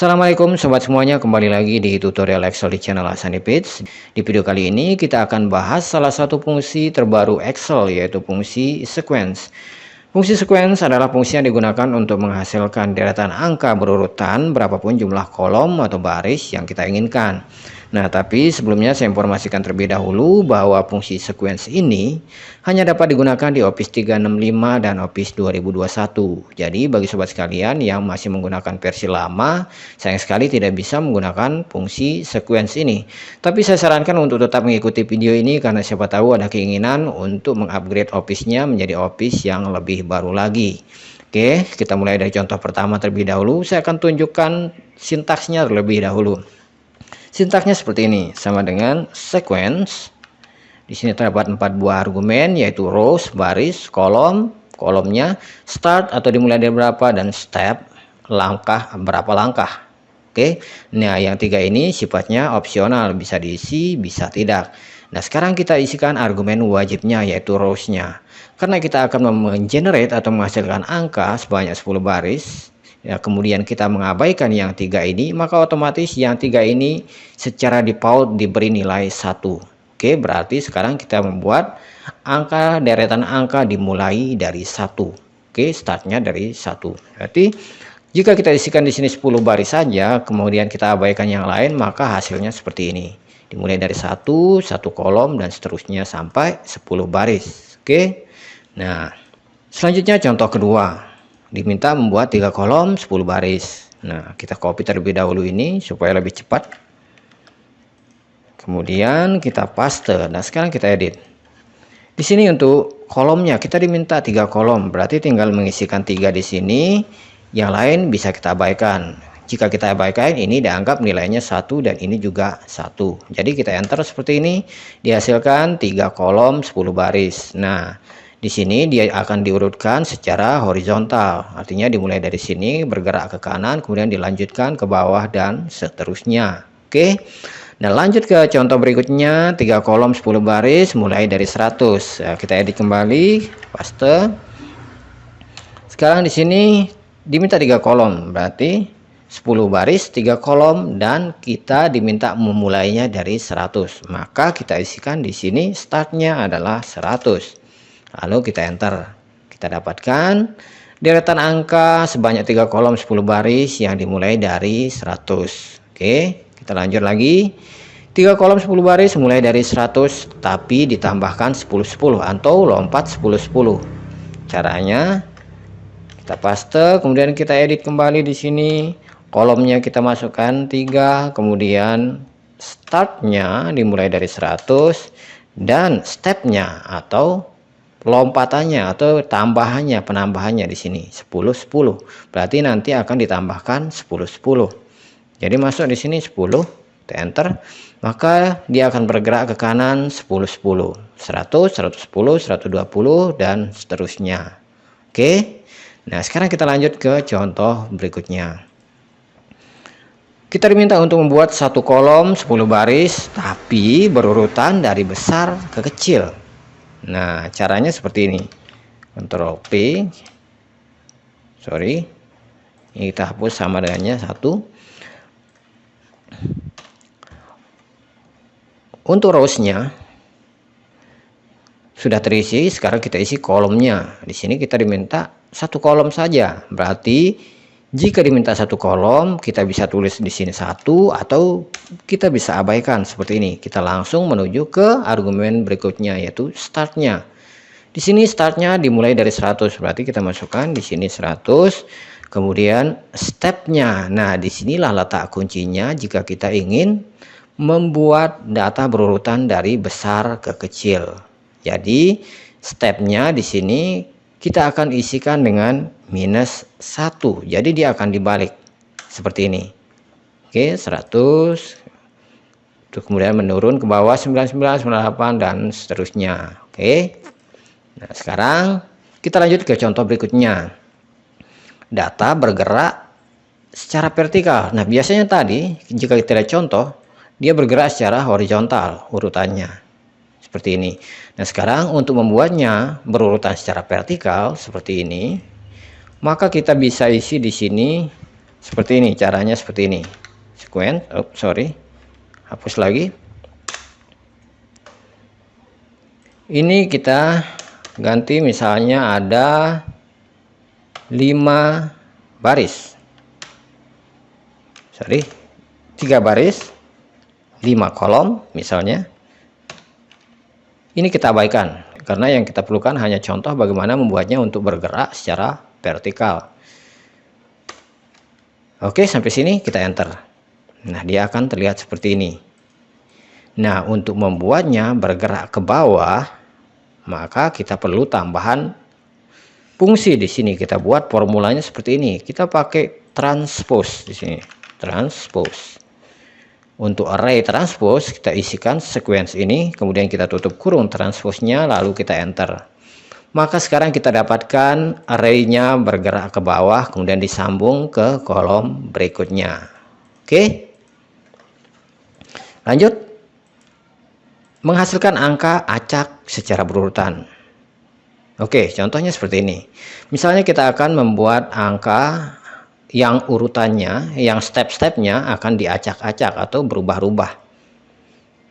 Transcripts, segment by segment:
Assalamualaikum sobat semuanya, kembali lagi di tutorial Excel di channel Hasanipits. Di video kali ini kita akan bahas salah satu fungsi terbaru Excel, yaitu fungsi sequence. Fungsi sequence adalah fungsi yang digunakan untuk menghasilkan deretan angka berurutan berapapun jumlah kolom atau baris yang kita inginkan. Nah, tapi sebelumnya saya informasikan terlebih dahulu bahwa fungsi sequence ini hanya dapat digunakan di Office 365 dan Office 2021. Jadi bagi sobat sekalian yang masih menggunakan versi lama, sayang sekali tidak bisa menggunakan fungsi sequence ini. Tapi saya sarankan untuk tetap mengikuti video ini karena siapa tahu ada keinginan untuk mengupgrade Office-nya menjadi Office yang lebih baru lagi. Oke, kita mulai dari contoh pertama terlebih dahulu. Saya akan tunjukkan sintaksnya terlebih dahulu. Sintaksnya seperti ini, sama dengan sequence. Di sini terdapat 4 buah argumen, yaitu rows, baris, kolom, kolomnya, start atau dimulai dari berapa, dan step, langkah, berapa langkah. Oke, nah yang 3 ini sifatnya opsional, bisa diisi, bisa tidak. Nah sekarang kita isikan argumen wajibnya, yaitu rows-nya. Karena kita akan mengenerate atau menghasilkan angka sebanyak 10 baris, ya, kemudian kita mengabaikan yang 3 ini, maka otomatis yang 3 ini secara default diberi nilai 1. Oke, berarti sekarang kita membuat deretan angka dimulai dari 1. Oke, startnya dari 1. Berarti jika kita isikan di sini 10 baris saja, kemudian kita abaikan yang lain, maka hasilnya seperti ini. Dimulai dari 1 kolom dan seterusnya sampai 10 baris. Oke. Nah, selanjutnya contoh kedua. Diminta membuat 3 kolom 10 baris. Nah, kita copy terlebih dahulu ini supaya lebih cepat. Kemudian kita paste. Nah, sekarang kita edit. Di sini untuk kolomnya kita diminta 3 kolom, berarti tinggal mengisikan 3 di sini. Yang lain bisa kita abaikan. Jika kita abaikan, ini dianggap nilainya 1 dan ini juga 1. Jadi kita enter seperti ini, dihasilkan 3 kolom 10 baris. Nah, di sini dia akan diurutkan secara horizontal, artinya dimulai dari sini bergerak ke kanan, kemudian dilanjutkan ke bawah dan seterusnya. Oke. Nah, lanjut ke contoh berikutnya, 3 kolom 10 baris mulai dari 100. Nah, kita edit kembali, paste. Sekarang di sini diminta 3 kolom, berarti 10 baris 3 kolom dan kita diminta memulainya dari 100. Maka kita isikan di sini startnya adalah 100. Lalu kita enter, kita dapatkan deretan angka sebanyak 3 kolom 10 baris yang dimulai dari 100. Oke, kita lanjut lagi. 3 kolom 10 baris mulai dari 100 tapi ditambahkan 10-10 atau lompat 10-10. Caranya kita paste, kemudian kita edit kembali di sini. Kolomnya kita masukkan 3, kemudian startnya dimulai dari 100 dan stepnya atau lompatannya atau penambahannya di sini 10-10. Berarti nanti akan ditambahkan 10-10. Jadi masuk di sini 10, kita enter, maka dia akan bergerak ke kanan 10-10, 100, 110, 120 dan seterusnya. Oke. Nah, sekarang kita lanjut ke contoh berikutnya. Kita diminta untuk membuat 1 kolom 10 baris tapi berurutan dari besar ke kecil. Nah, caranya seperti ini. Ctrl P. Sorry. Ini kita hapus sama dengannya 1. Untuk rows-nya sudah terisi, sekarang kita isi kolomnya. Di sini kita diminta 1 kolom saja. Berarti jika diminta 1 kolom, kita bisa tulis di sini 1 atau kita bisa abaikan seperti ini. Kita langsung menuju ke argumen berikutnya, yaitu startnya. Di sini startnya dimulai dari 100, berarti kita masukkan di sini 100. Kemudian stepnya. Nah, disinilah letak kuncinya jika kita ingin membuat data berurutan dari besar ke kecil. Jadi stepnya di sini kita akan isikan dengan -1. Jadi dia akan dibalik seperti ini. Oke, 100. Terus kemudian menurun ke bawah 99, 98 dan seterusnya. Oke. Nah, sekarang kita lanjut ke contoh berikutnya. Data bergerak secara vertikal. Nah, biasanya tadi jika kita lihat contoh, dia bergerak secara horizontal urutannya. Seperti ini. Nah, sekarang untuk membuatnya berurutan secara vertikal seperti ini, maka kita bisa isi di sini Seperti ini, caranya seperti ini. Sequence, hapus lagi. Ini kita ganti misalnya ada 5 baris. 3 baris, 5 kolom misalnya. Ini kita abaikan karena yang kita perlukan hanya contoh bagaimana membuatnya untuk bergerak secara vertikal. Oke, sampai sini kita enter. Nah, dia akan terlihat seperti ini. Nah, untuk membuatnya bergerak ke bawah, maka kita perlu tambahan fungsi di sini. Kita buat formulanya seperti ini. Kita pakai transpose di sini. Transpose. Untuk array transpose kita isikan sequence ini, kemudian kita tutup kurung transpose-nya, lalu kita enter. Maka sekarang kita dapatkan array-nya bergerak ke bawah, kemudian disambung ke kolom berikutnya. Oke. Lanjut. Menghasilkan angka acak secara berurutan. Oke, contohnya seperti ini. Misalnya kita akan membuat angka yang urutannya, yang step-stepnya akan diacak-acak atau berubah-ubah.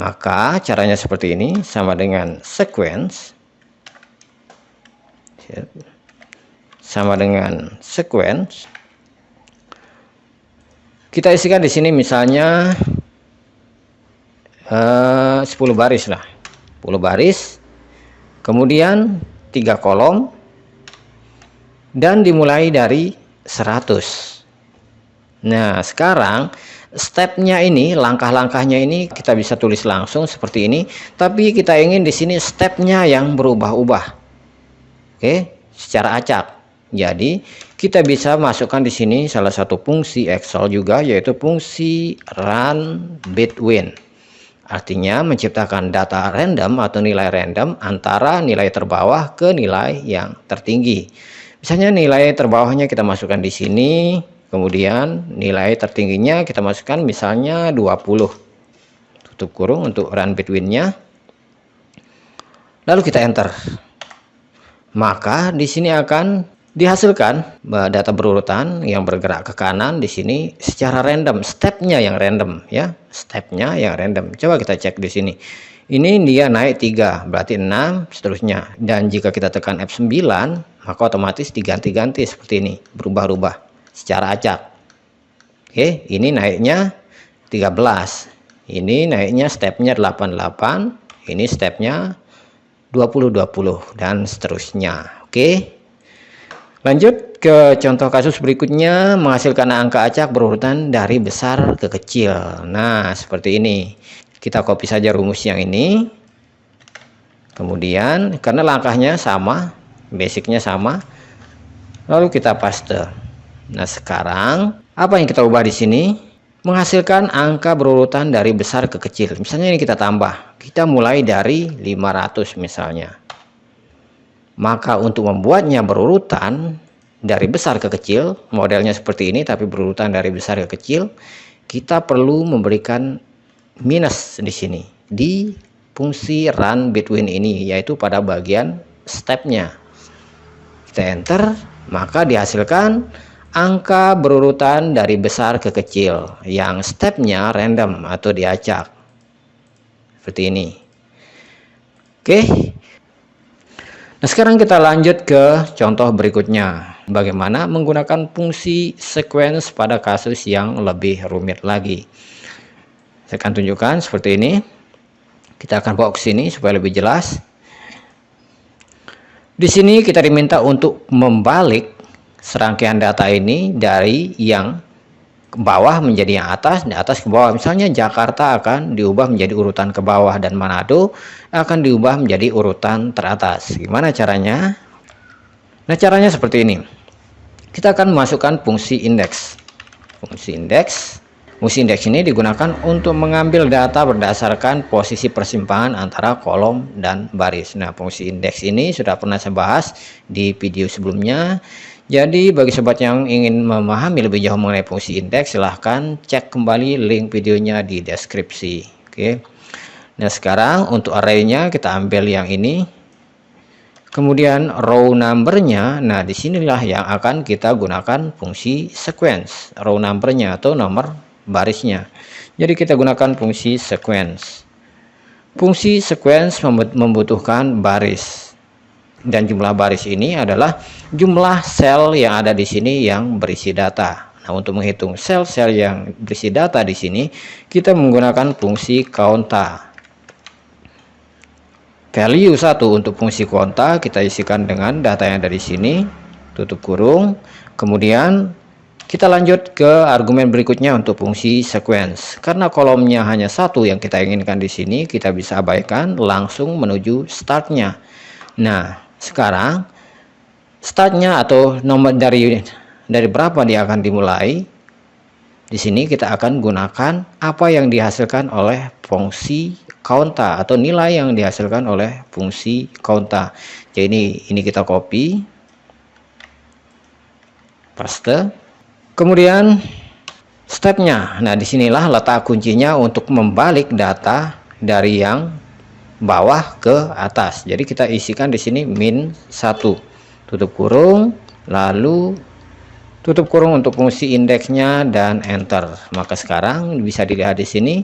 Maka caranya seperti ini, sama dengan sequence. Sama dengan sequence. Kita isikan di sini misalnya 10 baris lah. 10 baris. Kemudian 3 kolom. Dan dimulai dari 100. Nah, sekarang stepnya ini, langkah-langkahnya ini kita bisa tulis langsung seperti ini, tapi kita ingin di sini stepnya yang berubah-ubah. Oke, secara acak. Jadi kita bisa masukkan di sini salah satu fungsi Excel juga, yaitu fungsi run between. Artinya menciptakan data random atau nilai random antara nilai terbawah ke nilai yang tertinggi. Misalnya nilai terbawahnya kita masukkan di sini, kemudian nilai tertingginya kita masukkan misalnya 20. Tutup kurung untuk run between-nya. Lalu kita enter. Maka di sini akan dihasilkan data berurutan yang bergerak ke kanan di sini secara random, stepnya yang random ya, stepnya yang random. Coba kita cek di sini. Ini dia naik 3, berarti 6 seterusnya. Dan jika kita tekan F9, maka otomatis diganti-ganti seperti ini, berubah-ubah secara acak. Oke, ini naiknya 13. Ini naiknya stepnya 88, ini stepnya 20-20 dan seterusnya. Oke. Lanjut ke contoh kasus berikutnya, menghasilkan angka acak berurutan dari besar ke kecil. Nah, seperti ini. Kita copy saja rumus yang ini. Kemudian karena langkahnya sama, basicnya sama, lalu kita paste. Nah, sekarang apa yang kita ubah di sini? Menghasilkan angka berurutan dari besar ke kecil. Misalnya ini kita tambah. Kita mulai dari 500 misalnya. Maka untuk membuatnya berurutan dari besar ke kecil, modelnya seperti ini tapi berurutan dari besar ke kecil, kita perlu memberikan minus di sini di fungsi run between ini, yaitu pada bagian stepnya. Kita enter, maka dihasilkan angka berurutan dari besar ke kecil yang stepnya random atau diacak seperti ini. Oke. Nah, sekarang kita lanjut ke contoh berikutnya, bagaimana menggunakan fungsi sequence pada kasus yang lebih rumit lagi. Saya akan tunjukkan seperti ini. Kita akan bawa ke sini supaya lebih jelas. Di sini kita diminta untuk membalik serangkaian data ini dari yang ke bawah menjadi yang atas, dari atas ke bawah. Misalnya Jakarta akan diubah menjadi urutan ke bawah dan Manado akan diubah menjadi urutan teratas. Gimana caranya? Nah, caranya seperti ini. Kita akan memasukkan fungsi indeks. Fungsi indeks ini digunakan untuk mengambil data berdasarkan posisi persimpangan antara kolom dan baris. Nah, fungsi indeks ini sudah pernah saya bahas di video sebelumnya. Jadi bagi sobat yang ingin memahami lebih jauh mengenai fungsi indeks, silahkan cek kembali link videonya di deskripsi. Oke. Nah, sekarang untuk arraynya kita ambil yang ini. Kemudian row numbernya, nah disinilah yang akan kita gunakan fungsi sequence, row numbernya atau nomor barisnya. Jadi kita gunakan fungsi sequence. Fungsi sequence membutuhkan baris, dan jumlah baris ini adalah jumlah sel yang ada di sini yang berisi data. Nah, untuk menghitung sel-sel yang berisi data di sini, kita menggunakan fungsi count. Value 1 untuk fungsi konta kita isikan dengan data yang dari sini, tutup kurung. Kemudian kita lanjut ke argumen berikutnya untuk fungsi sequence. Karena kolomnya hanya satu yang kita inginkan di sini, kita bisa abaikan, langsung menuju startnya. Nah, sekarang startnya atau nomor dari berapa dia akan dimulai. Di sini kita akan gunakan apa yang dihasilkan oleh fungsi count atau nilai yang dihasilkan oleh fungsi count. Jadi ini kita copy, paste. Kemudian stepnya. Nah, disinilah letak kuncinya untuk membalik data dari yang bawah ke atas. Jadi kita isikan di sini min 1, tutup kurung, lalu tutup kurung untuk fungsi indeksnya dan enter. Maka sekarang bisa dilihat di sini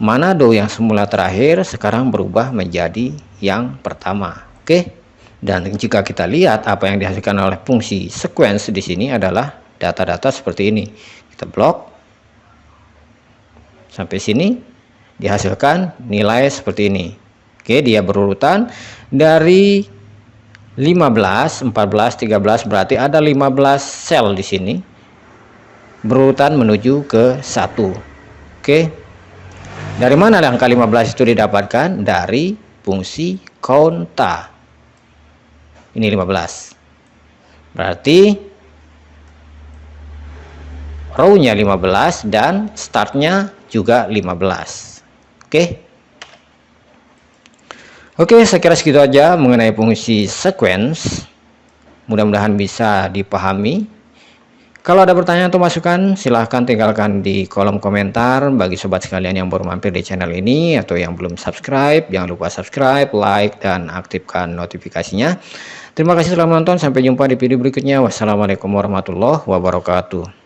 Manado yang semula terakhir sekarang berubah menjadi yang pertama. Oke. Dan jika kita lihat apa yang dihasilkan oleh fungsi sequence di sini adalah data-data seperti ini. Kita blok sampai sini, dihasilkan nilai seperti ini. Oke, dia berurutan dari 15, 14, 13, berarti ada 15 sel di sini berurutan menuju ke 1. Oke. Dari mana angka 15 itu didapatkan? Dari fungsi count. Ini 15. Berarti row-nya 15 dan start-nya juga 15. Oke. Oke, saya kira segitu aja mengenai fungsi sequence. Mudah-mudahan bisa dipahami. Kalau ada pertanyaan atau masukan, silahkan tinggalkan di kolom komentar. Bagi sobat sekalian yang baru mampir di channel ini atau yang belum subscribe, jangan lupa subscribe, like, dan aktifkan notifikasinya. Terima kasih telah menonton. Sampai jumpa di video berikutnya. Wassalamualaikum warahmatullahi wabarakatuh.